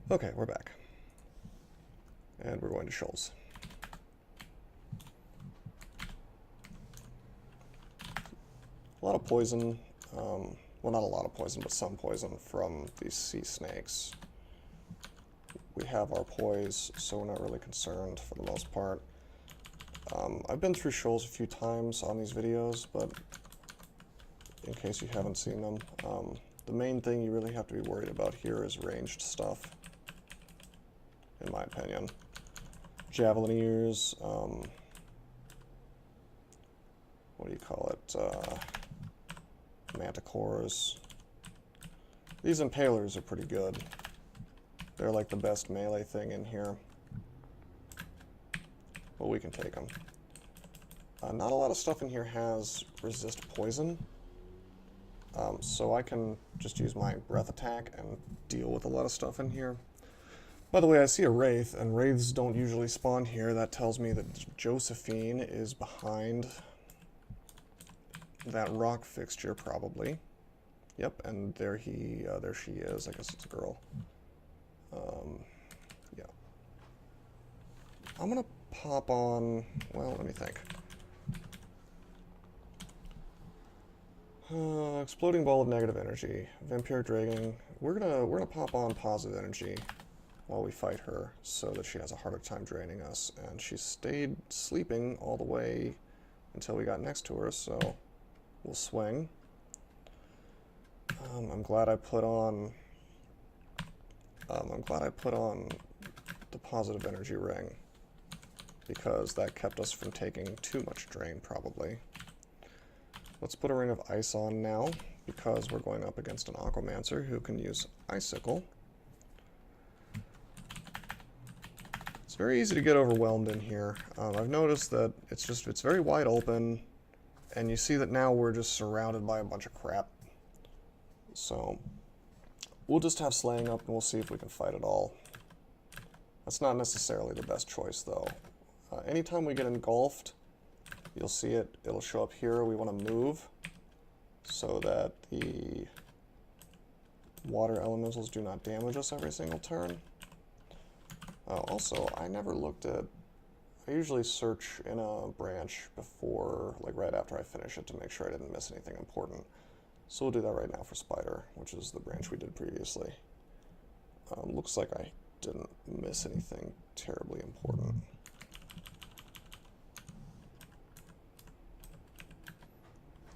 Okay, we're back. And we're going to Shoals. A lot of poison, well, not a lot of poison, but some poison from these sea snakes. We have our poise, so we're not really concerned for the most part. I've been through Shoals a few times on these videos, but in case you haven't seen them, the main thing you really have to be worried about here is ranged stuff, in my opinion. Javelineers, what do you call it, manticores. These impalers are pretty good. They're like the best melee thing in here. But we can take them. Not a lot of stuff in here has resist poison. So I can just use my breath attack and deal with a lot of stuff in here. By the way, I see a wraith, and wraiths don't usually spawn here. That tells me that Josephine is behind that rock fixture, probably. Yep, and there she is. I guess it's a girl. Yeah. I'm gonna pop on. Well, let me think. Exploding ball of negative energy. Vampiric dragon. We're gonna pop on positive energy while we fight her, so that she has a harder time draining us. And she stayed sleeping all the way until we got next to her, so we'll swing. I'm glad I put on the positive energy ring, because that kept us from taking too much drain, probably. Let's put a ring of ice on now, because we're going up against an Aquamancer who can use Icicle. It's very easy to get overwhelmed in here. I've noticed that it's very wide open, and you see that now we're just surrounded by a bunch of crap. So we'll just have slaying up and we'll see if we can fight it all. That's not necessarily the best choice, though. Anytime we get engulfed, you'll see it'll show up here. We want to move so that the water elementals do not damage us every single turn. Also, I never looked at... I usually search in a branch before, like right after I finish it, to make sure I didn't miss anything important. So we'll do that right now for Spider, which is the branch we did previously. Looks like I didn't miss anything terribly important.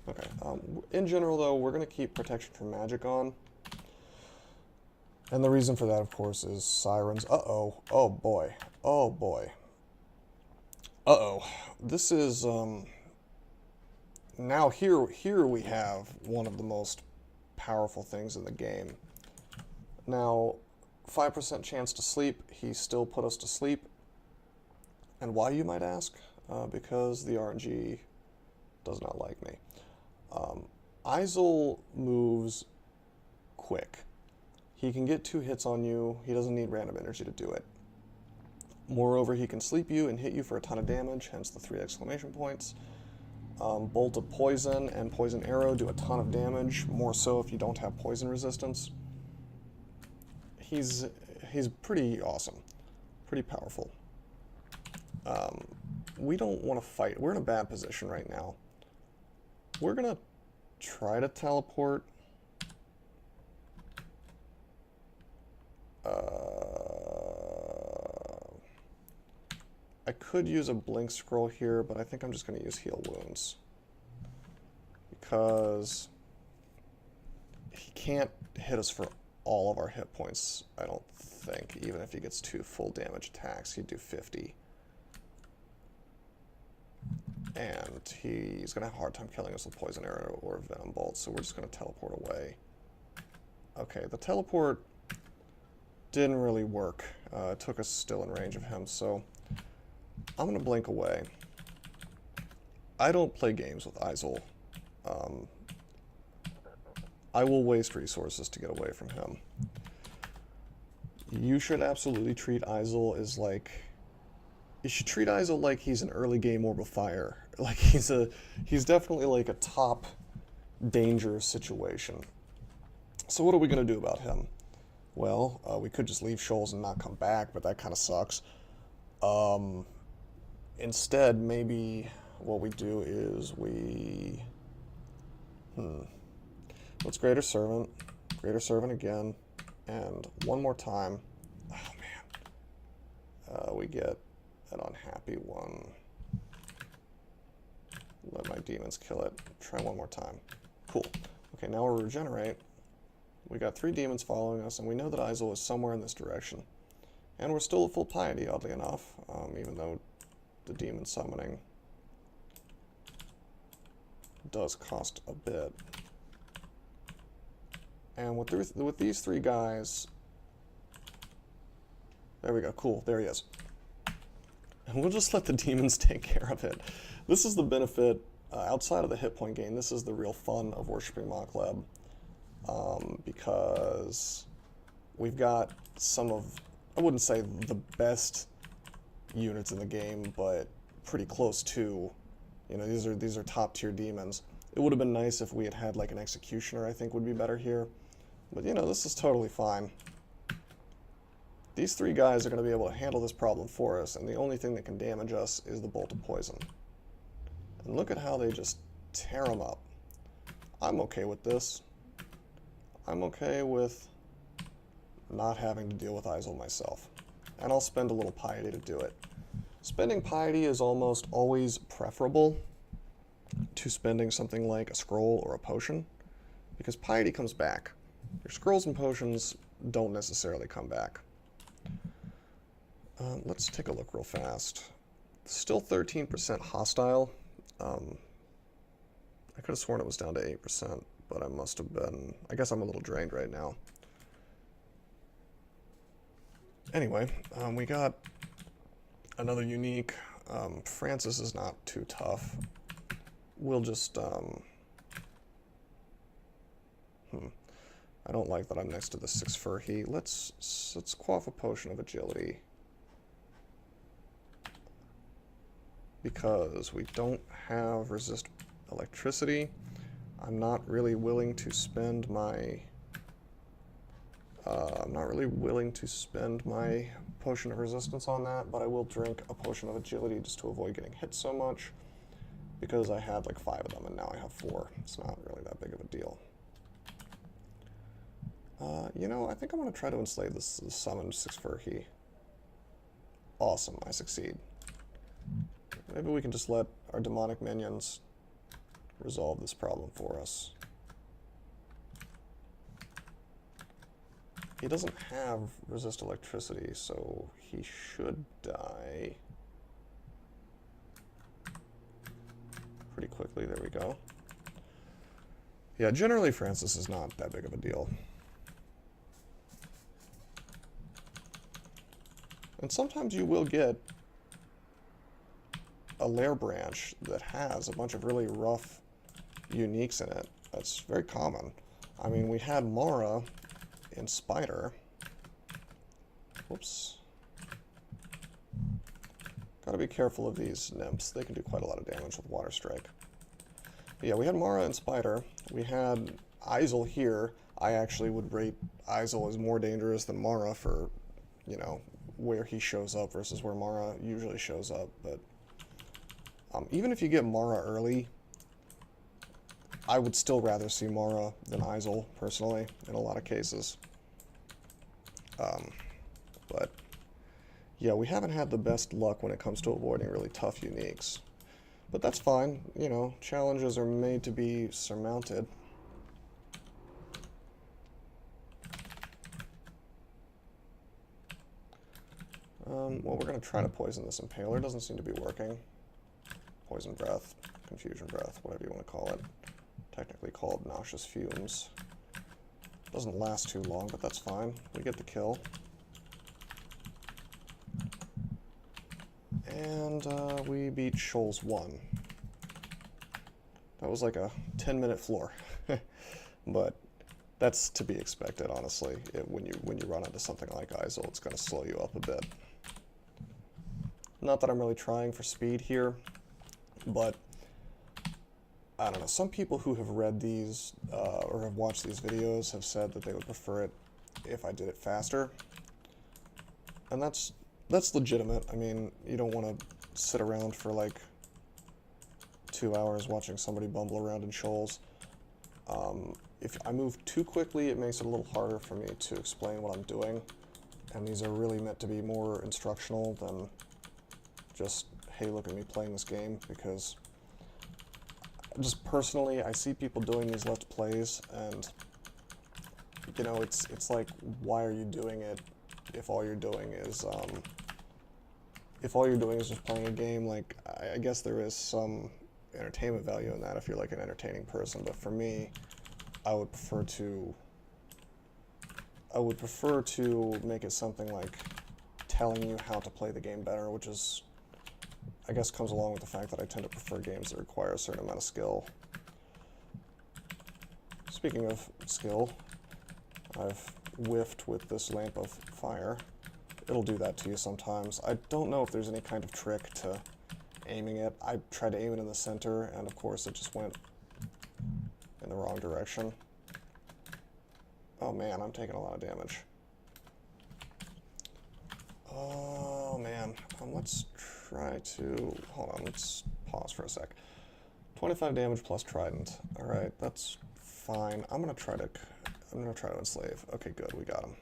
Okay, in general though, we're going to keep protection from magic on. And the reason for that, of course, is sirens. Uh-oh. Oh boy. Oh boy. Uh-oh. This is, now here we have one of the most powerful things in the game. Now, 5% chance to sleep. He still put us to sleep. And why, you might ask? Because the RNG does not like me. Izel moves quick. He can get 2 hits on you. He doesn't need random energy to do it. Moreover, he can sleep you and hit you for a ton of damage, hence the 3 exclamation points. Bolt of Poison and Poison Arrow do a ton of damage, more so if you don't have poison resistance. He's pretty awesome, pretty powerful. We don't want to fight. We're in a bad position right now. We're going to try to teleport. I could use a blink scroll here, but I think I'm just going to use heal wounds. Because he can't hit us for all of our hit points, I don't think. Even if he gets 2 full damage attacks, he'd do 50. And he's going to have a hard time killing us with Poison Arrow or Venom Bolt, so we're just going to teleport away. Okay, the teleport didn't really work. It took us still in range of him, so I'm going to blink away. I don't play games with Izel. I will waste resources to get away from him. You should absolutely treat Izel as like... You should treat Izel like he's an early game Orb of Fire. Like he's definitely like a top danger situation. So what are we going to do about him? Well, we could just leave Shoals and not come back, but that kind of sucks. Um, Instead, maybe what we do is we... Let's Greater Servant again, and one more time. Oh man. We get an unhappy one. Let my demons kill it. Try one more time. Cool. Okay, now we'll regenerate. We got 3 demons following us, and we know that Isol is somewhere in this direction. And we're still at full piety, oddly enough, even though the demon summoning does cost a bit. And with these 3 guys... There we go. Cool. There he is. And we'll just let the demons take care of it. This is the benefit, outside of the hit point gain, this is the real fun of worshipping Mokleb. Because we've got some of, I wouldn't say the best units in the game, but pretty close to. You know, these are top tier demons. It would have been nice if we had had like an executioner, I think would be better here. But you know, this is totally fine. These 3 guys are going to be able to handle this problem for us, and the only thing that can damage us is the bolt of poison. And look at how they just tear them up. I'm okay with this. I'm okay with not having to deal with Isol myself. And I'll spend a little piety to do it. Spending piety is almost always preferable to spending something like a scroll or a potion, because piety comes back. Your scrolls and potions don't necessarily come back. Let's take a look real fast. Still 13% hostile. I could have sworn it was down to 8%, but I must have been... I guess I'm a little drained right now. Anyway, we got another unique. Francis is not too tough. We'll just... I don't like that I'm next to the 6 Furhy. Let's quaff a potion of agility. Because we don't have resist electricity. I'm not really willing to spend my potion of resistance on that, but I will drink a potion of agility just to avoid getting hit so much, because I had like 5 of them and now I have 4. It's not really that big of a deal. You know, I think I'm going to try to enslave this summoned 6 Furhy. Awesome, I succeed. Maybe we can just let our demonic minions resolve this problem for us. He doesn't have resist electricity, so he should die pretty quickly. There we go. Yeah, generally Francis is not that big of a deal. And sometimes you will get a lair branch that has a bunch of really rough uniques in it. That's very common. I mean, we had Mara in Spider. Whoops. Gotta be careful of these nymphs. They can do quite a lot of damage with Water Strike. But yeah, we had Mara and Spider. We had Isol here. I actually would rate Isol as more dangerous than Mara for, you know, where he shows up versus where Mara usually shows up. But even if you get Mara early, I would still rather see Mara than Isol, personally, in a lot of cases. But yeah, we haven't had the best luck when it comes to avoiding really tough uniques. But that's fine, you know, challenges are made to be surmounted. Well, we're going to try to poison this Impaler. Doesn't seem to be working. Poison Breath, Confusion Breath, whatever you want to call it. Technically called Nauseous Fumes. Doesn't last too long, but that's fine. We get the kill. And we beat Shoals 1. That was like a 10-minute floor. But that's to be expected, honestly. When you run into something like Isol, it's going to slow you up a bit. Not that I'm really trying for speed here, but I don't know. Some people who have read these or have watched these videos have said that they would prefer it if I did it faster. And that's legitimate. I mean, you don't want to sit around for like 2 hours watching somebody bumble around in Shoals. If I move too quickly, it makes it a little harder for me to explain what I'm doing. And these are really meant to be more instructional than just, hey, look at me playing this game, because just personally, I see people doing these Let's Plays, and, you know, it's like, why are you doing it if all you're doing is just playing a game? Like, I guess there is some entertainment value in that if you're like an entertaining person, but for me, I would prefer to make it something like telling you how to play the game better, which is, I guess, comes along with the fact that I tend to prefer games that require a certain amount of skill. Speaking of skill, I've whiffed with this lamp of fire. It'll do that to you sometimes. I don't know if there's any kind of trick to aiming it. I tried to aim it in the center, and of course it just went in the wrong direction. Oh man, I'm taking a lot of damage. Oh man, let's try to, hold on, let's pause for a sec. 25 damage plus trident. Alright, that's fine. I'm gonna try to enslave. Okay, good, we got him.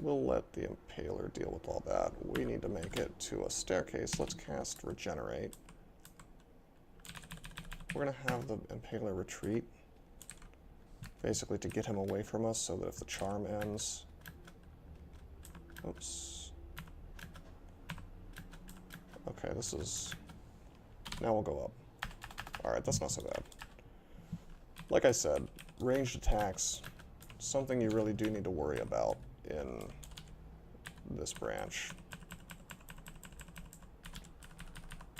We'll let the Impaler deal with all that. We need to make it to a staircase. Let's cast Regenerate. We're going to have the Impaler retreat, basically to get him away from us so that if the charm ends... Oops. Okay, this is... Now we'll go up. Alright, that's not so bad. Like I said, ranged attacks, something you really do need to worry about in this branch.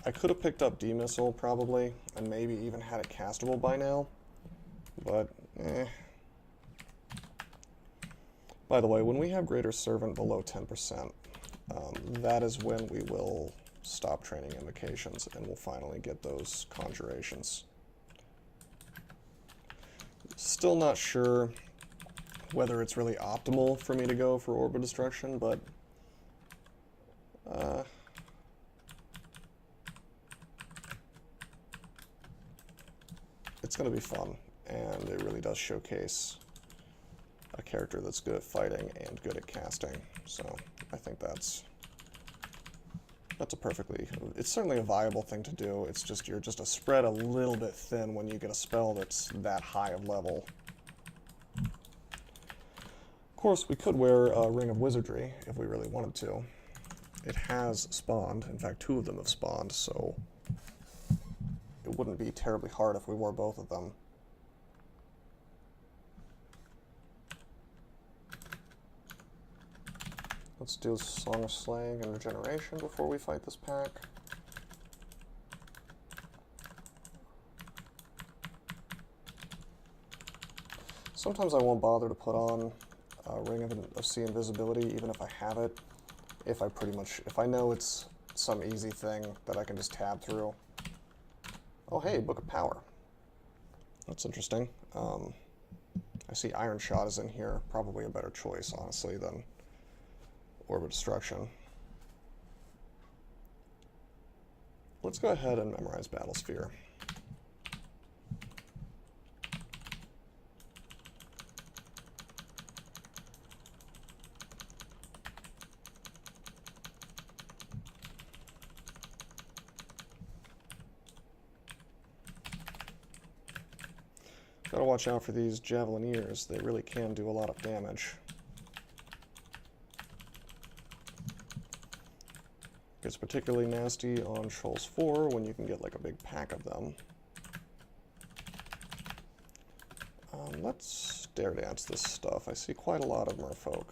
I could have picked up D-Missile, probably, and maybe even had it castable by now, but By the way, when we have Greater Servant below 10%, that is when we will stop training invocations, and we'll finally get those conjurations. Still not sure whether it's really optimal for me to go for Orb of Destruction, but it's going to be fun, and it really does showcase a character that's good at fighting and good at casting. So I think that's a perfectly, it's certainly a viable thing to do. It's just, you're just spread a little bit thin when you get a spell that's that high of level. Of course, we could wear a Ring of Wizardry if we really wanted to. It has spawned. In fact, 2 of them have spawned, so it wouldn't be terribly hard if we wore both of them. Let's do Song of Slaying and Regeneration before we fight this pack. Sometimes I won't bother to put on Ring of Sea Invisibility, even if I have it, if I know it's some easy thing that I can just tab through. Oh hey, Book of Power. That's interesting. I see Iron Shot is in here. Probably a better choice, honestly, than Orb of Destruction. Let's go ahead and memorize Battlesphere. Gotta watch out for these Javelineers. They really can do a lot of damage. It's particularly nasty on Shoals 4 when you can get like a big pack of them. Let's Stare Dance this stuff. I see quite a lot of merfolk.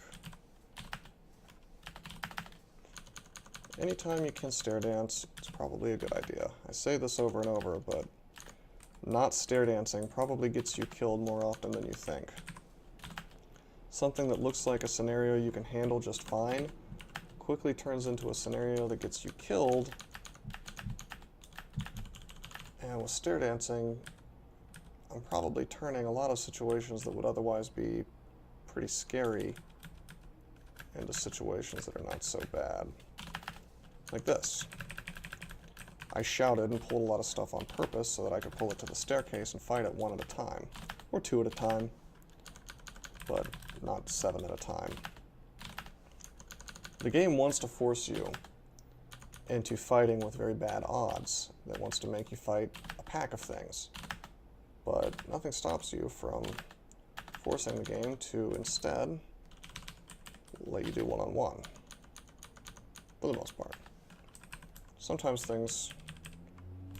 Anytime you can Stare Dance, it's probably a good idea. I say this over and over, but not Stare Dancing probably gets you killed more often than you think. Something that looks like a scenario you can handle just fine quickly turns into a scenario that gets you killed, and with Stare Dancing, I'm probably turning a lot of situations that would otherwise be pretty scary into situations that are not so bad. Like this. I shouted and pulled a lot of stuff on purpose so that I could pull it to the staircase and fight it one at a time. Or two at a time. But not 7 at a time. The game wants to force you into fighting with very bad odds. It wants to make you fight a pack of things. But nothing stops you from forcing the game to instead let you do one-on-one. For the most part. Sometimes things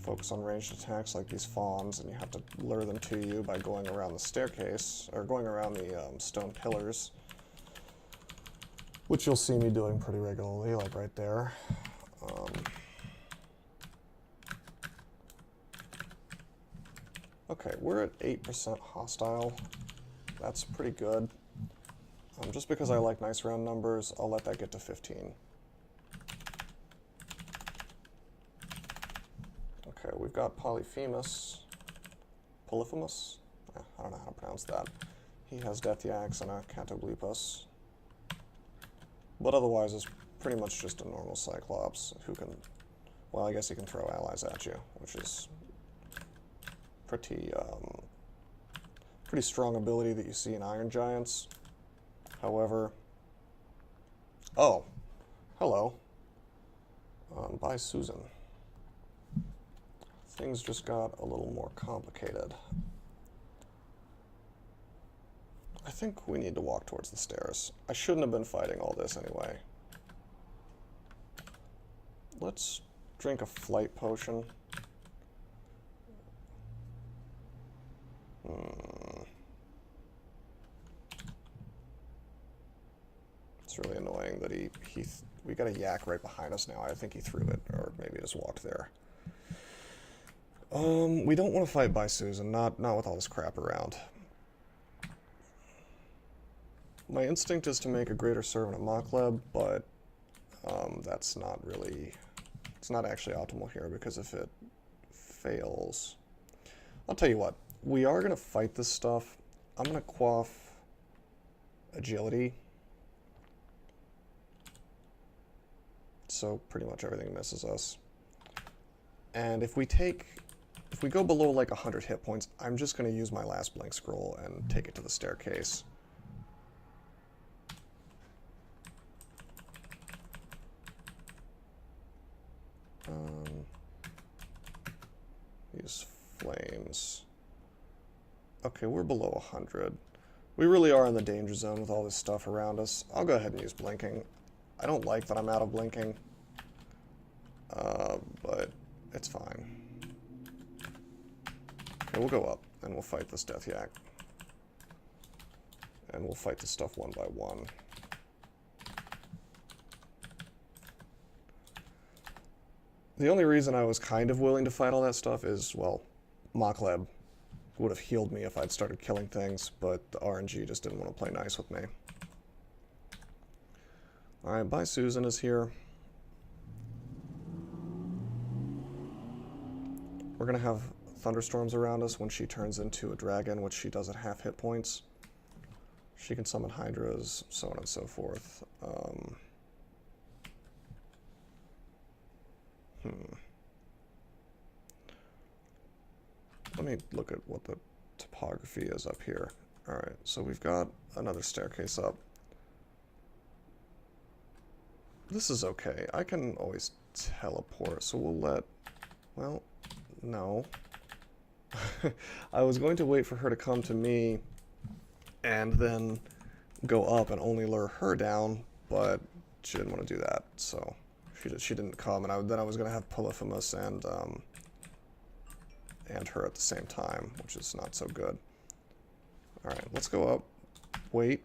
focus on ranged attacks like these fawns, and you have to lure them to you by going around the staircase, or going around the stone pillars, which you'll see me doing pretty regularly, like right there. Okay, we're at 8% hostile. That's pretty good. Just because I like nice round numbers, I'll let that get to 15. Okay, we've got Polyphemus. Polyphemus? I don't know how to pronounce that. He has Death Yaks and a Catoblepus. But otherwise, it's pretty much just a normal Cyclops who can, well, I guess he can throw allies at you, which is pretty strong ability that you see in Iron Giants. However, oh, hello. Bye, Susan. Things just got a little more complicated. I think we need to walk towards the stairs. I shouldn't have been fighting all this anyway. Let's drink a flight potion. It's really annoying that we got a yak right behind us now. I think he threw it, or maybe just walked there. We don't want to fight by Susan, not with all this crap around. My instinct is to make a greater servant of Mokleb, but that's not really, it's not actually optimal here, because if it fails, I'll tell you what, we are going to fight this stuff. I'm going to quaff agility. So pretty much everything misses us. And if we go below like 100 hit points, I'm just going to use my last blink scroll and take it to the staircase. Use flames. Okay, we're below 100. We really are in the danger zone with all this stuff around us. I'll go ahead and use blinking. I don't like that I'm out of blinking, but it's fine. Okay, we'll go up, and we'll fight this Death Yak. And we'll fight this stuff one by one. The only reason I was kind of willing to fight all that stuff is, well, Mokleb would have healed me if I'd started killing things, but the RNG just didn't want to play nice with me. Alright, Bye Susan is here. We're going to have thunderstorms around us when she turns into a dragon, which she does at half hit points. She can summon hydras, so on and so forth. Let me look at what the topography is up here. Alright, so we've got another staircase up. This is okay. I can always teleport, so we'll let... Well, no. I was going to wait for her to come to me and then go up and only lure her down, but she didn't want to do that, so she didn't come, and then I was going to have Polyphemus and her at the same time, which is not so good. Alright, let's go up. Wait,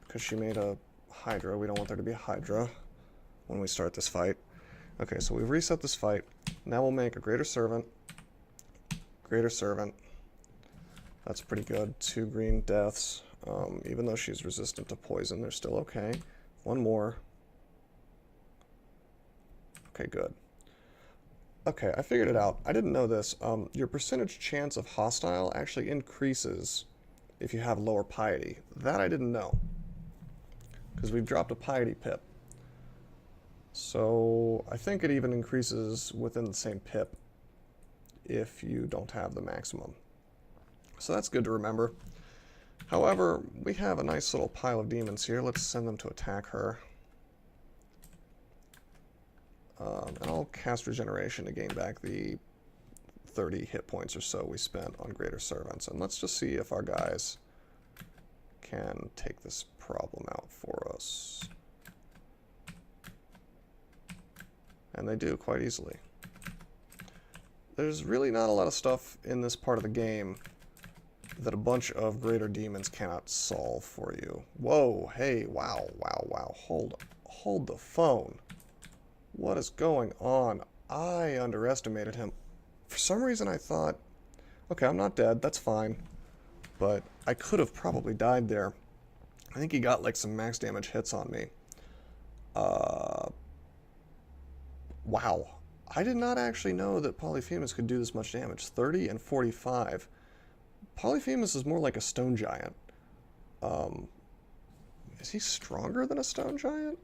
because she made a Hydra. We don't want there to be a Hydra when we start this fight. Okay, so we've reset this fight. Now we'll make a Greater Servant. Greater Servant. That's pretty good. 2 green deaths. Even though she's resistant to poison, they're still okay. 1 more. Okay, good. Okay, I figured it out. I didn't know this. Your percentage chance of hostile actually increases if you have lower piety. That I didn't know. Because we've dropped a piety pip. So I think it even increases within the same pip if you don't have the maximum. So that's good to remember. However, we have a nice little pile of demons here. Let's send them to attack her. And I'll cast Regeneration to gain back the 30 hit points or so we spent on Greater Servants. And let's just see if our guys can take this problem out for us. And they do quite easily. There's really not a lot of stuff in this part of the game that a bunch of greater demons cannot solve for you. Whoa, hey, wow, wow, wow. Hold the phone. What is going on? I underestimated him. For some reason I thought, okay, I'm not dead, that's fine. But I could have probably died there. I think he got like some max damage hits on me. Wow. I did not actually know that Polyphemus could do this much damage. 30 and 45. Polyphemus is more like a stone giant. Is he stronger than a stone giant?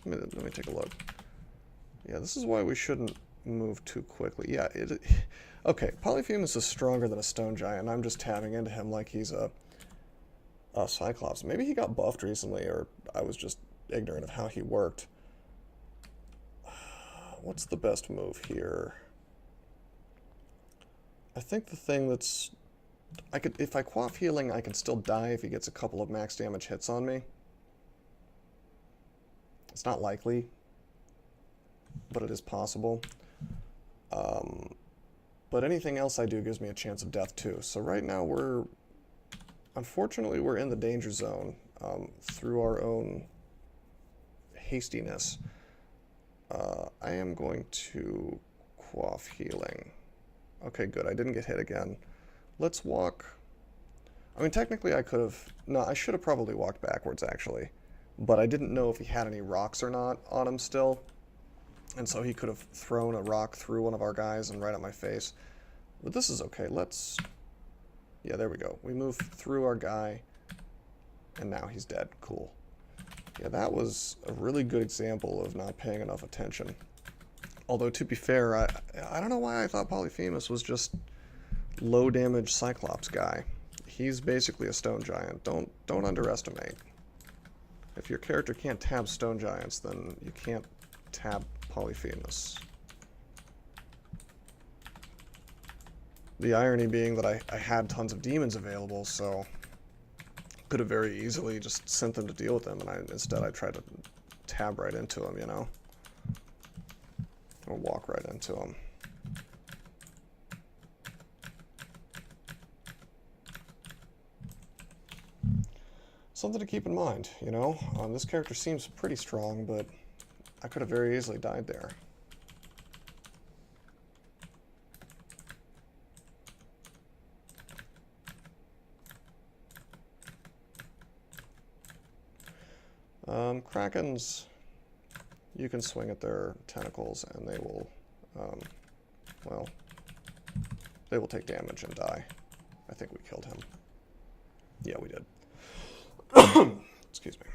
Let me take a look. Yeah, this is why we shouldn't move too quickly. Yeah, okay, Polyphemus is stronger than a stone giant. I'm just tapping into him like he's a Cyclops. Maybe he got buffed recently, or I was just ignorant of how he worked. What's the best move here? I think the thing that's... if I quaff healing, I can still die if he gets a couple of max damage hits on me. It's not likely, but it is possible. But anything else I do gives me a chance of death too. So right now unfortunately we're in the danger zone through our own hastiness. I am going to quaff healing. Okay, good. I didn't get hit again. Let's walk. I mean, technically I could have... No, I should have probably walked backwards, actually. But I didn't know if he had any rocks or not on him still. And so he could have thrown a rock through one of our guys and right at my face. But this is okay. Let's... Yeah, there we go. We moved through our guy. And now he's dead. Cool. Yeah, that was a really good example of not paying enough attention. Although, to be fair, I don't know why I thought Polyphemus was just low-damage Cyclops guy. He's basically a stone giant. Don't underestimate. If your character can't tab stone giants, then you can't tab Polyphemus. The irony being that I had tons of demons available, so could have very easily just sent them to deal with them, and instead I tried to tab right into them, you know? Or walk right into them. Something to keep in mind, you know? This character seems pretty strong, but I could have very easily died there. Krakens, you can swing at their tentacles and they will, well, they will take damage and die. I think we killed him. Yeah, we did. Excuse me.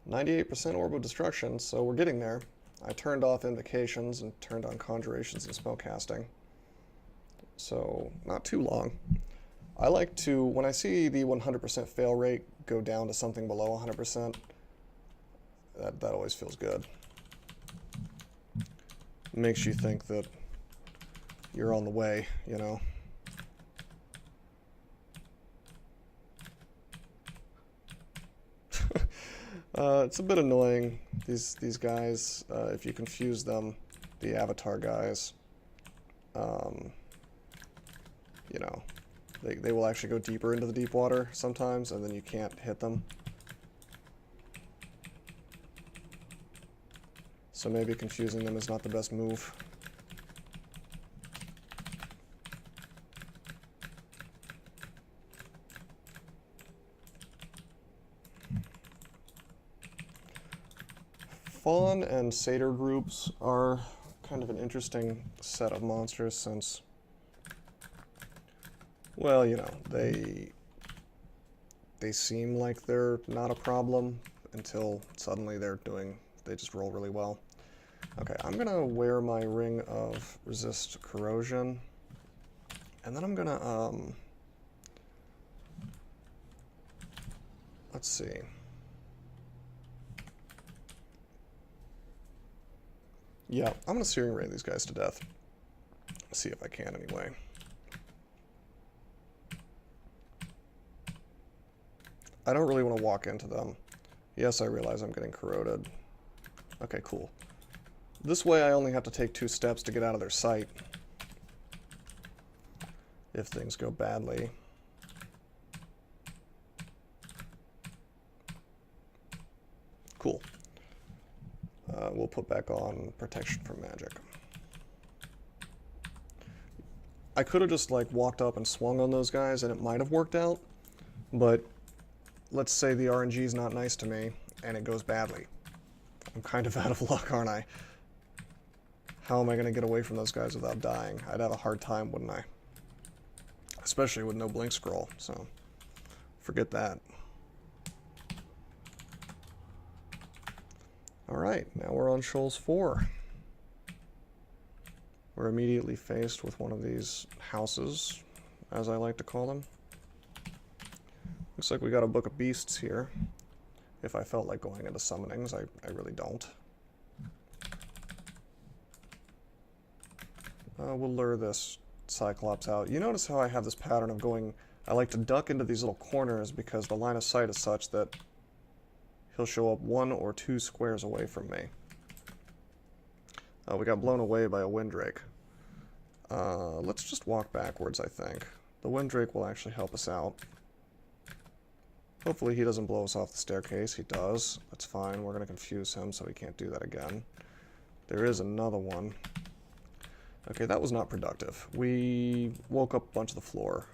98% Orb of Destruction, so we're getting there. I turned off Invocations and turned on Conjurations and Spellcasting. So, not too long. I like to, when I see the 100% fail rate go down to something below 100%, that always feels good. Makes you think that you're on the way, you know? It's a bit annoying, these guys, if you confuse them, the Avatar guys. You know, they will actually go deeper into the deep water sometimes, and then you can't hit them. So maybe confusing them is not the best move. fawn and satyr groups are kind of an interesting set of monsters since, well, you know, they seem like they're not a problem until suddenly they just roll really well. Okay, I'm gonna wear my ring of resist corrosion, and then I'm gonna, let's see. Yeah, I'm gonna searing ray these guys to death. See if I can anyway. I don't really want to walk into them. Yes, I realize I'm getting corroded. Okay, cool. This way I only have to take 2 steps to get out of their sight. If things go badly. Cool. We'll put back on protection from magic. I could have just like walked up and swung on those guys and it might have worked out, but let's say the RNG is not nice to me and it goes badly. I'm kind of out of luck, aren't I? How am I going to get away from those guys without dying? I'd have a hard time, wouldn't I? Especially with no blink scroll, so forget that. Alright, now we're on Shoals 4. We're immediately faced with one of these houses, as I like to call them. Looks like we got a book of beasts here. If I felt like going into summonings, I really don't. We'll lure this Cyclops out. You notice how I have this pattern of going... I like to duck into these little corners because the line of sight is such that he'll show up 1 or 2 squares away from me. We got blown away by a Windrake. Let's just walk backwards, I think. The Windrake will actually help us out. Hopefully he doesn't blow us off the staircase. He does. That's fine. We're going to confuse him so he can't do that again. There is another one. Okay, that was not productive. We woke up a bunch of the floor.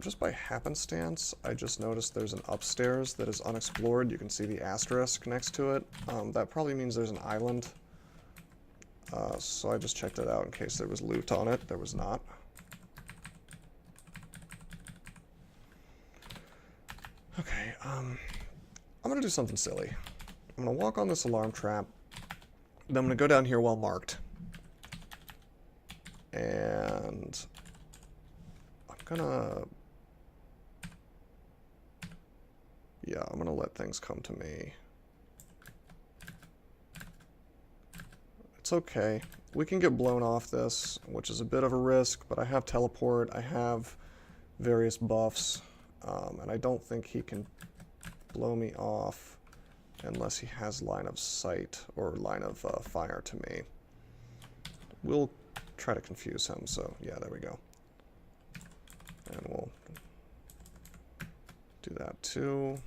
Just by happenstance, I just noticed there's an upstairs that is unexplored. You can see the asterisk next to it. That probably means there's an island. So I just checked it out in case there was loot on it. There was not. Okay, I'm gonna do something silly. I'm gonna walk on this alarm trap. Then I'm gonna go down here well marked. And I'm gonna let things come to me. It's okay. We can get blown off this, which is a bit of a risk, but I have teleport, I have various buffs, and I don't think he can blow me off unless he has line of sight or line of fire to me. We'll try to confuse him, so yeah, there we go. And we'll do that too.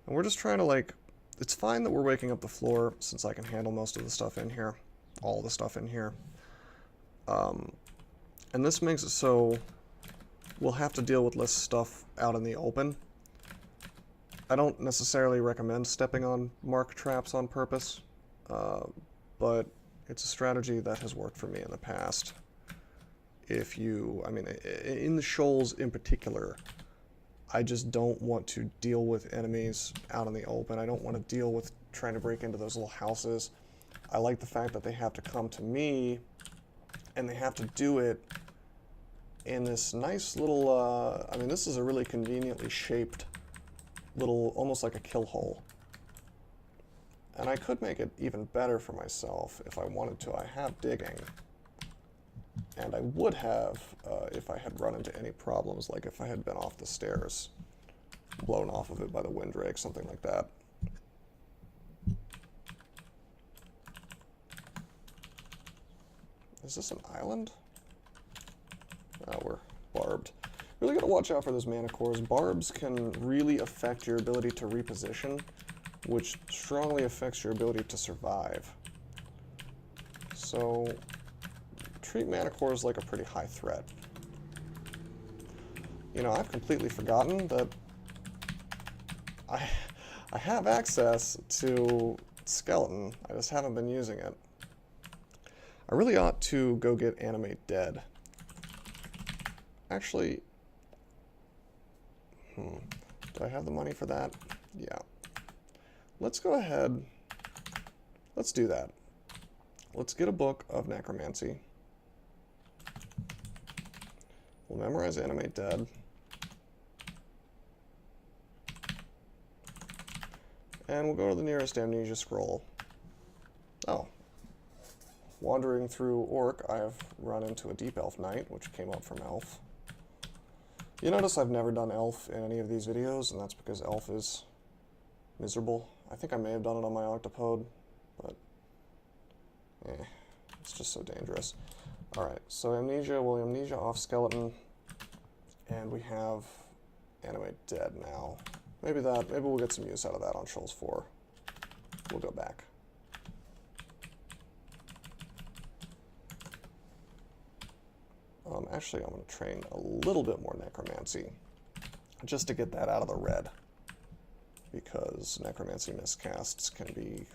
And we're just trying to, like, it's fine that we're waking up the floor since I can handle most of the stuff in here. All the stuff in here. And this makes it so we'll have to deal with less stuff out in the open. I don't necessarily recommend stepping on mark traps on purpose, but it's a strategy that has worked for me in the past. If you, I mean, in the Shoals in particular, I just don't want to deal with enemies out in the open. I don't want to deal with trying to break into those little houses. I like the fact that they have to come to me, and they have to do it in this nice little, I mean, this is a really conveniently shaped little, almost like a kill hole. And I could make it even better for myself if I wanted to. I have digging. And I would have if I had run into any problems, like if I had been off the stairs, blown off of it by the Windrake, something like that. Is this an island? Oh, we're barbed. Really gotta watch out for those mana cores. Barbs can really affect your ability to reposition, which strongly affects your ability to survive. So treat mana cores like a pretty high threat. You know, I've completely forgotten that I have access to skeleton, I just haven't been using it. I really ought to go get Animate Dead. Actually, do I have the money for that? Yeah. Let's go ahead, let's do that. Let's get a book of necromancy. We'll memorize Animate Dead. And we'll go to the nearest amnesia scroll. Oh. Wandering through Orc, I've run into a Deep Elf Knight, which came up from Elf. You notice I've never done Elf in any of these videos, and that's because Elf is miserable. I think I may have done it on my Octopode, but it's just so dangerous. Alright, so Amnesia, we'll Amnesia off Skeleton, and we have Animate Dead now. Maybe we'll get some use out of that on Shoals 4. We'll go back. Actually, I'm going to train a little bit more Necromancy, just to get that out of the red, because Necromancy miscasts can be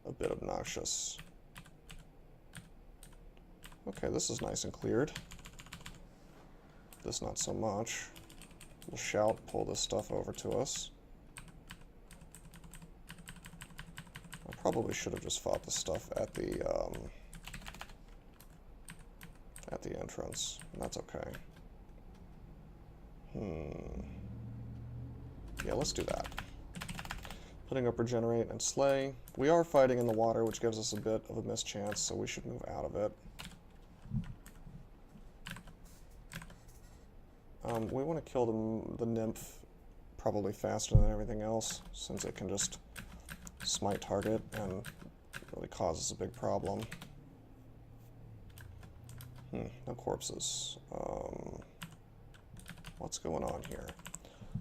a bit obnoxious. Okay, this is nice and cleared. This not so much. We'll shout, pull this stuff over to us. I probably should have just fought this stuff at the entrance. That's okay. Yeah, let's do that. Putting up Regenerate and Slay. We are fighting in the water, which gives us a bit of a mischance, so we should move out of it. We want to kill the nymph probably faster than everything else, since it can just smite target and really causes a big problem. No corpses. What's going on here?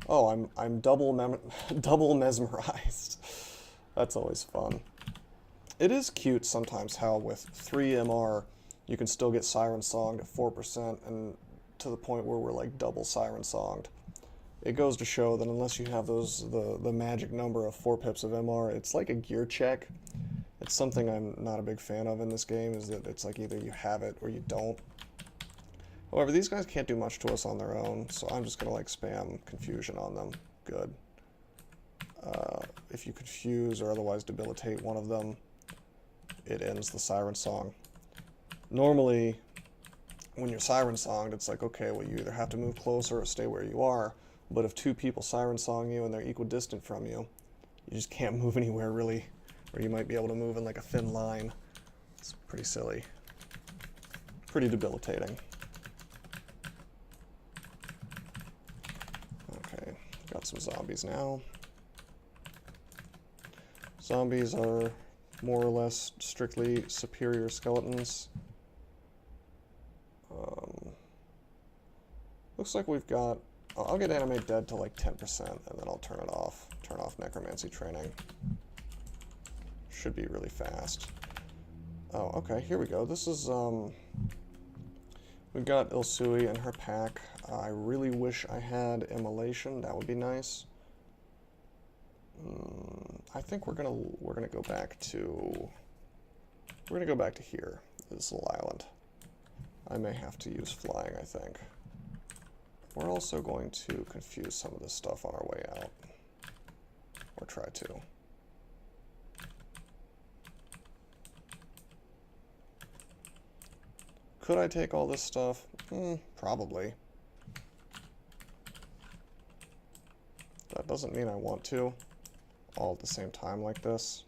Oh, I'm double mesmerized. That's always fun. It is cute sometimes how with 3 MR you can still get Siren Songed at 4%, and to the point where we're like double Siren Songed. It goes to show that unless you have the magic number of 4 pips of MR, it's like a gear check. It's something I'm not a big fan of in this game, is that it's like either you have it or you don't. However, these guys can't do much to us on their own, so I'm just going to like spam confusion on them. Good. If you confuse or otherwise debilitate one of them, it ends the Siren Song. Normally, when you're Siren Songed, it's like, okay, well, you either have to move closer or stay where you are, but if 2 people Siren Song you and they're equidistant from you, you just can't move anywhere really, or you might be able to move in like a thin line. It's pretty silly. Pretty debilitating. Okay, got some zombies now. Zombies are more or less strictly superior skeletons. Looks like we've got... I'll get Animate Dead to like 10%, and then I'll turn it off. Turn off Necromancy training. Should be really fast. Oh, okay, here we go. This is, we've got Ilsui and her pack. I really wish I had Immolation. That would be nice. I think we're gonna go back to... We're gonna go back to here, this little island. I may have to use flying, I think. We're also going to confuse some of this stuff on our way out. Or try to. Could I take all this stuff? Probably. That doesn't mean I want to, all at the same time like this.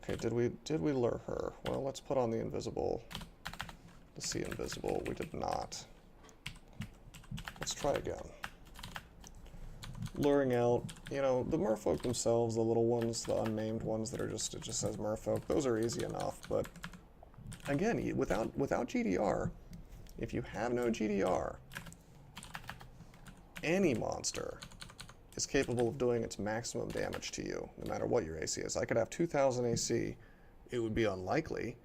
Okay, did we lure her? Well, let's put on the invisible, the see invisible. We did not. Let's try again. Luring out, you know, the merfolk themselves, the little ones, the unnamed ones that are just, it just says merfolk, those are easy enough, but again, without GDR, if you have no GDR, any monster is capable of doing its maximum damage to you, no matter what your AC is. I could have 2,000 AC, it would be unlikely,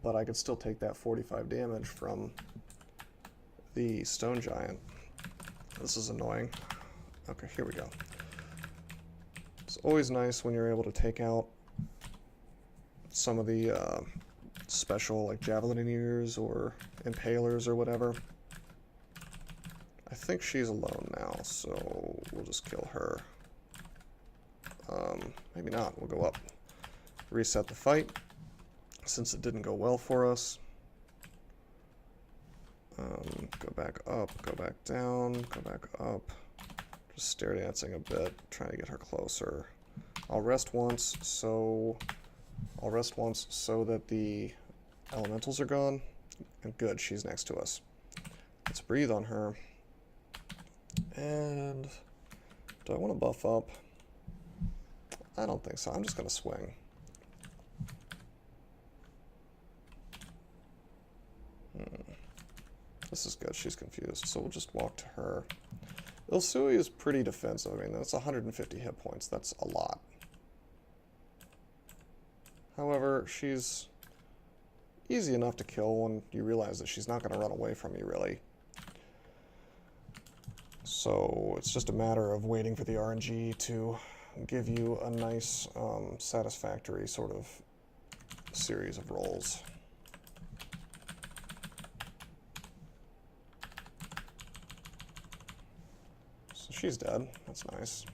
but I could still take that 45 damage from the Stone Giant. This is annoying. Okay, here we go. It's always nice when you're able to take out some of the special, like, javelineers or impalers or whatever. I think she's alone now, so we'll just kill her. Maybe not. We'll go up. Reset the fight, since it didn't go well for us. Go back up, go back down, go back up. Just stare dancing a bit, trying to get her closer. I'll rest once so that the elementals are gone. And good, she's next to us. Let's breathe on her. And do I want to buff up? I don't think so. I'm just going to swing. This is good. She's confused, so we'll just walk to her. Ilsui is pretty defensive. I mean, that's 150 hit points. That's a lot. However, she's easy enough to kill when you realize that she's not going to run away from you, really. So it's just a matter of waiting for the RNG to give you a nice, satisfactory sort of series of rolls. So she's dead. That's nice.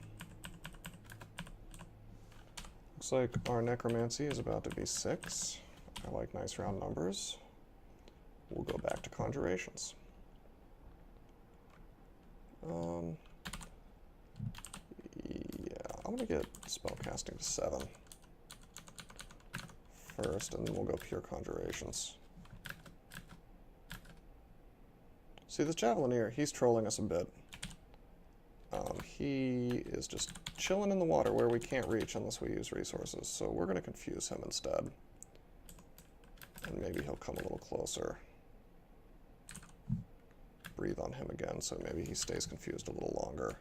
Looks like our necromancy is about to be 6. I like nice round numbers. We'll go back to conjurations. Yeah, I'm gonna get spellcasting to 7 first, and then we'll go pure conjurations. See, this Javelineer, he's trolling us a bit. He is just chilling in the water where we can't reach unless we use resources, so we're gonna confuse him instead. And maybe he'll come a little closer. Breathe on him again, so maybe he stays confused a little longer.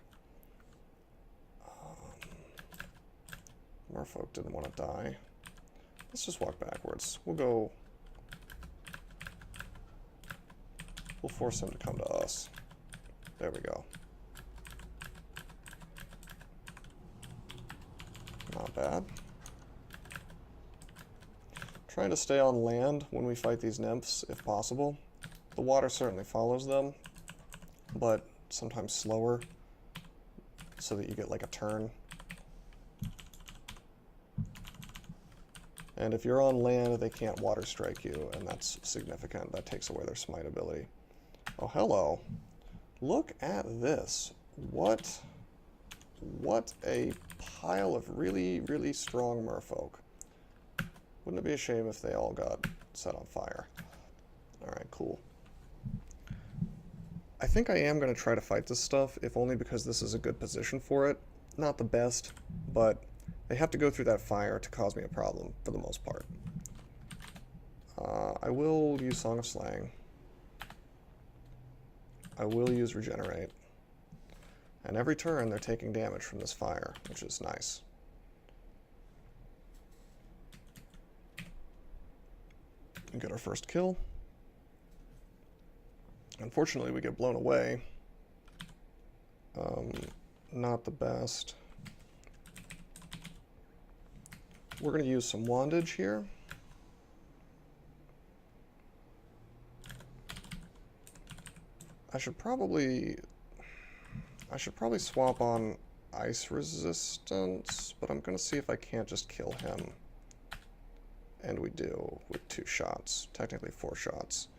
Merfolk didn't want to die. Let's just walk backwards. We'll force him to come to us. There we go. Not bad. Trying to stay on land when we fight these nymphs, if possible. The water certainly follows them, but sometimes slower, so that you get like a turn. And if you're on land, they can't water strike you, and that's significant. That takes away their smite ability. Oh, hello. Look at this. What a pile of really, really strong merfolk. Wouldn't it be a shame if they all got set on fire? Alright, cool. I think I am going to try to fight this stuff, if only because this is a good position for it. Not the best, but they have to go through that fire to cause me a problem, for the most part. I will use Song of Slaying. I will use Regenerate. And every turn they're taking damage from this fire, which is nice. And get our first kill. Unfortunately, we get blown away. Not the best. We're going to use some wandage here. I should probably swap on ice resistance, but I'm going to see if I can't just kill him. And we do with 2 shots, technically 4 shots,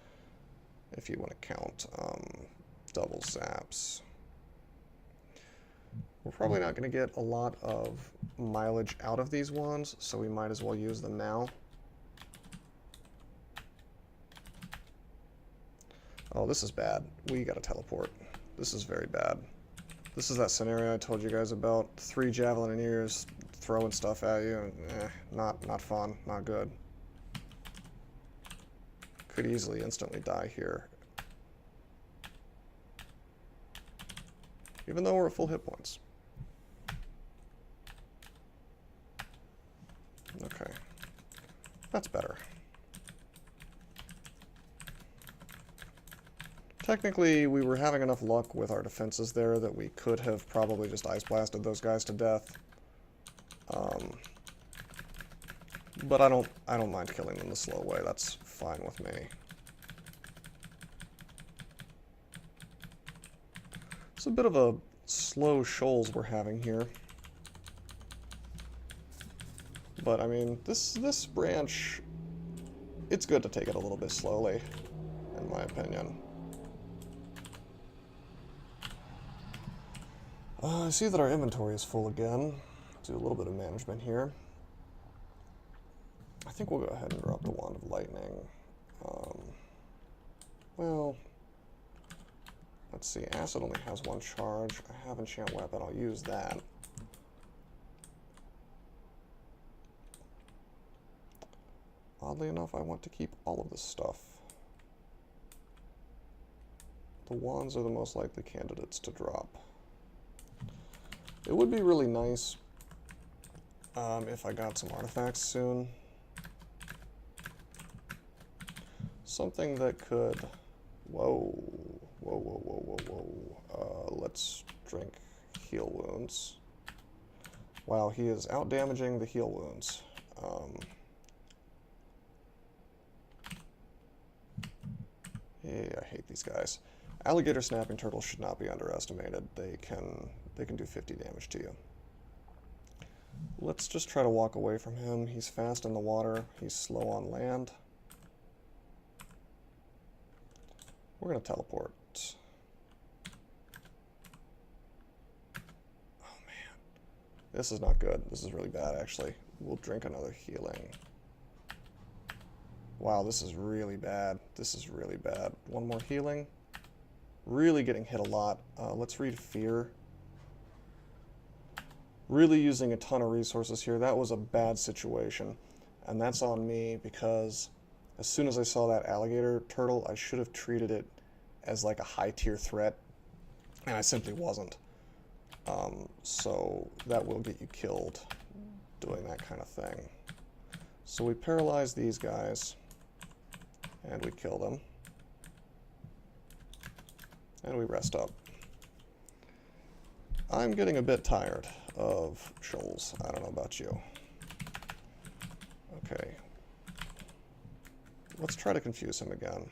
if you want to count double zaps. We're probably not going to get a lot of mileage out of these wands, so we might as well use them now. Oh, this is bad. We gotta teleport. This is very bad. This is that scenario I told you guys about. 3 Javelineers throwing stuff at you. Not fun. Not good. Could easily instantly die here. Even though we're at full hit points. Okay. That's better. Technically, we were having enough luck with our defenses there that we could have probably just ice blasted those guys to death. But I don't mind killing them the slow way. That's fine with me. It's a bit of a slow shoals we're having here. But I mean, this branch, it's good to take it a little bit slowly, in my opinion. I see that our inventory is full again. Do a little bit of management here. I think we'll go ahead and drop the Wand of Lightning. Well, let's see. Acid only has one charge. I have Enchant Weapon. I'll use that. Oddly enough, I want to keep all of this stuff. The wands are the most likely candidates to drop. It would be really nice if I got some artifacts soon. Something that could... Whoa. Let's drink heal wounds. Wow, he is out-damaging the heal wounds. Yeah, I hate these guys. Alligator snapping turtles should not be underestimated. They can do 50 damage to you. Let's just try to walk away from him. He's fast in the water. He's slow on land. We're going to teleport. Oh, man. This is not good. This is really bad, actually. We'll drink another healing. Wow, this is really bad. This is really bad. One more healing. Really getting hit a lot. Let's read Fear. Really using a ton of resources here. That was a bad situation. And that's on me because as soon as I saw that alligator turtle, I should have treated it as like a high-tier threat. And I simply wasn't. So that will get you killed doing that kind of thing. So we paralyze these guys. And we kill them. And we rest up. I'm getting a bit tired of Shoals. I don't know about you. Okay. Let's try to confuse him again.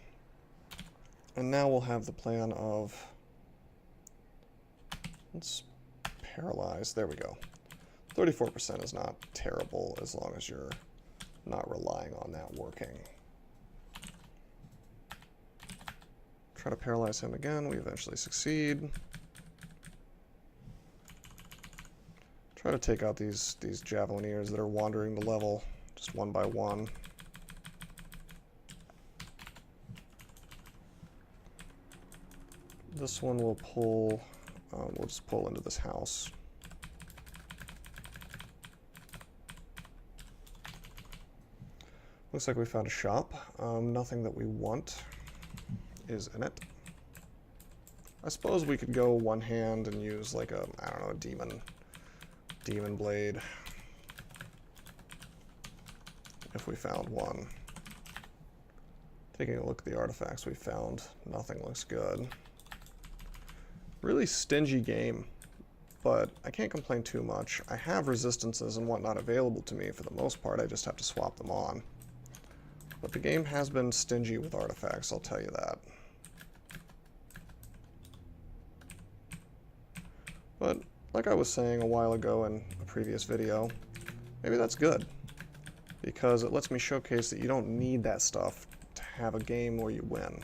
And now we'll have the plan of... Let's paralyze. There we go. 34% is not terrible as long as you're not relying on that working. Try to paralyze him again. We eventually succeed. Try to take out these javelineers that are wandering the level just one by one. This one will pull, we'll just pull into this house. Looks like we found a shop. Nothing that we want is in it. I suppose we could go one hand and use like a, I don't know, a demon blade. If we found one. Taking a look at the artifacts we found, nothing looks good. Really stingy game, but I can't complain too much. I have resistances and whatnot available to me for the most part, I just have to swap them on. But the game has been stingy with artifacts, I'll tell you that. But, like I was saying a while ago in a previous video, maybe that's good. Because it lets me showcase that you don't need that stuff to have a game where you win.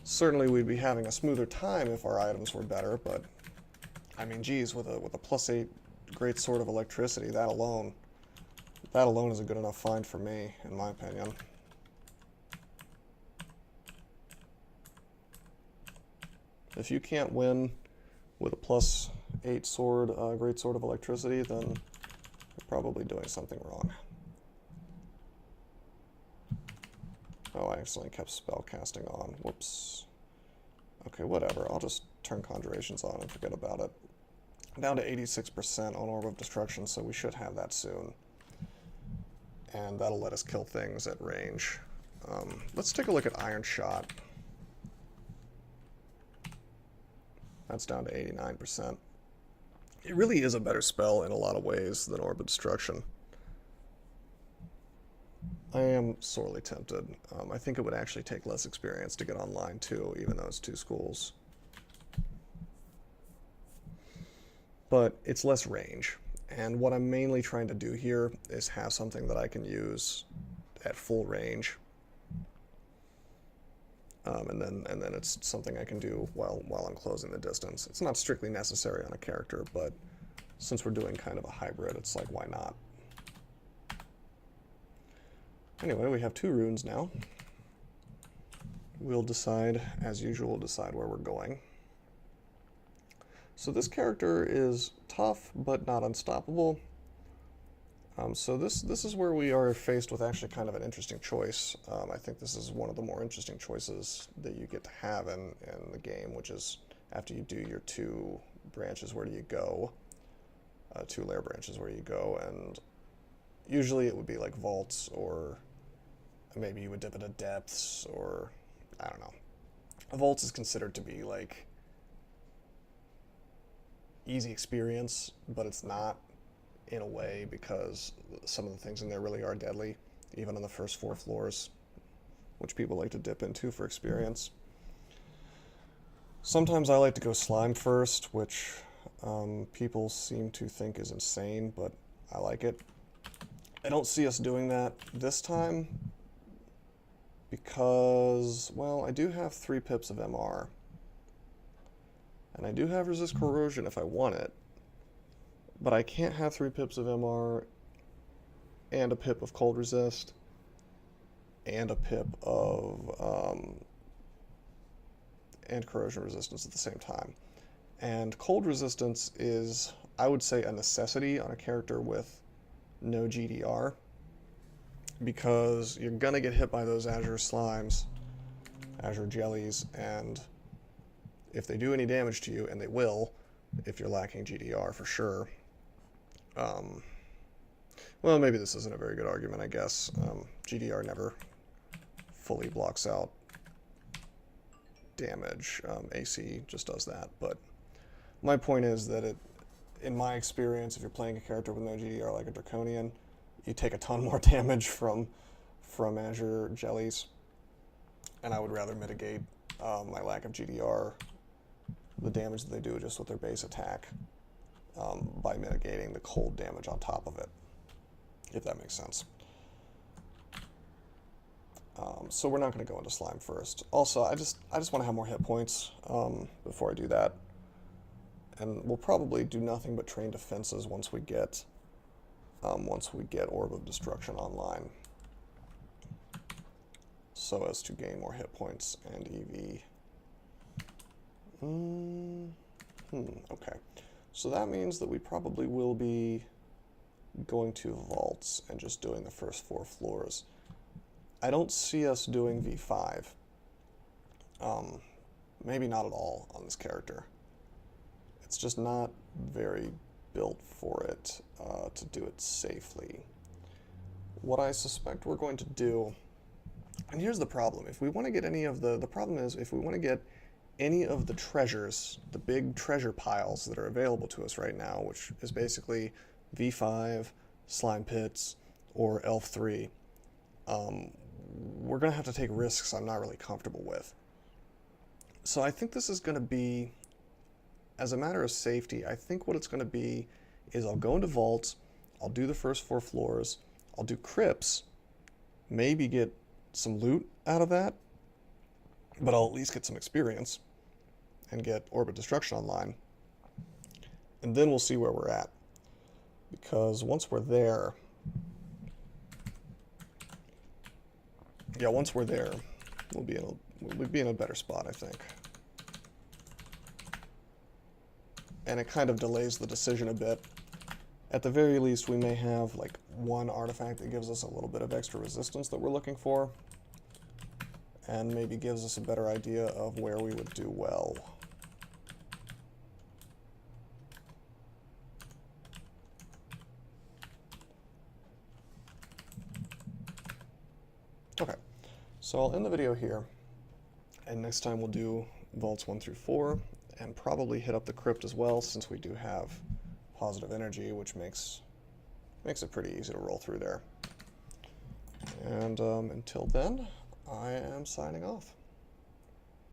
Certainly we'd be having a smoother time if our items were better, but I mean, geez, with a +8 great sword of electricity, that alone is a good enough find for me, in my opinion. If you can't win with a +8 sword, great sword of electricity, then you're probably doing something wrong. Oh, I accidentally kept spell casting on. Whoops. Okay, whatever. I'll just turn conjurations on and forget about it. I'm down to 86% on Orb of Destruction, so we should have that soon. And that'll let us kill things at range. Let's take a look at Iron Shot. That's down to 89%. It really is a better spell in a lot of ways than Orb of Destruction. I am sorely tempted. I think it would actually take less experience to get online too, even though it's 2 schools. But it's less range. And what I'm mainly trying to do here is have something that I can use at full range. And then it's something I can do while I'm closing the distance. It's not strictly necessary on a character, but since we're doing kind of a hybrid, it's like, why not? Anyway, we have 2 runes now. We'll decide, as usual, decide where we're going. So this character is tough, but not unstoppable. So this is where we are faced with actually kind of an interesting choice. I think this is one of the more interesting choices that you get to have in the game, which is after you do your 2 branches, where do you go? 2 lair branches, where do you go? And usually it would be like vaults, or maybe you would dip into depths, or I don't know. Vaults is considered to be like easy experience, but it's not in a way, because some of the things in there really are deadly, even on the first 4 floors, which people like to dip into for experience. Sometimes I like to go slime first, which people seem to think is insane, but I like it. I don't see us doing that this time because, well, I do have 3 pips of MR, and I do have resist corrosion if I want it. But I can't have 3 pips of MR and a pip of cold resist and a pip of and corrosion resistance at the same time. And cold resistance is, I would say, a necessity on a character with no GDR, because you're gonna get hit by those azure slimes, azure jellies, and if they do any damage to you, and they will if you're lacking GDR for sure. Well, maybe this isn't a very good argument, I guess. GDR never fully blocks out damage. AC just does that. But my point is that in my experience, if you're playing a character with no GDR like a Draconian, you take a ton more damage from Azure Jellies. And I would rather mitigate my lack of GDR, the damage that they do just with their base attack, by mitigating the cold damage on top of it, if that makes sense. So we're not going to go into slime first. Also, I just want to have more hit points before I do that, and we'll probably do nothing but train defenses once we get Orb of Destruction online, so as to gain more hit points and EV. Okay. So that means that we probably will be going to vaults and just doing the first 4 floors. I don't see us doing V5. Maybe not at all on this character. It's just not very built for it to do it safely. What I suspect we're going to do, and here's the problem, if we want to get any of the problem is, if we want to get any of the treasures, the big treasure piles that are available to us right now, which is basically V5, Slime Pits, or Elf 3, we're going to have to take risks I'm not really comfortable with. So I think this is going to be, as a matter of safety, I think what it's going to be is I'll go into vaults, I'll do the first 4 floors, I'll do crypts, maybe get some loot out of that, but I'll at least get some experience and get Orb of Destruction online, and then we'll see where we're at, because once we're there, we'll be in a better spot, I think. And it kind of delays the decision a bit. At the very least, we may have like 1 artifact that gives us a little bit of extra resistance that we're looking for, and maybe gives us a better idea of where we would do well. Okay, so I'll end the video here, and next time we'll do vaults 1 through 4, and probably hit up the crypt as well, since we do have positive energy, which makes it pretty easy to roll through there. And until then, I am signing off.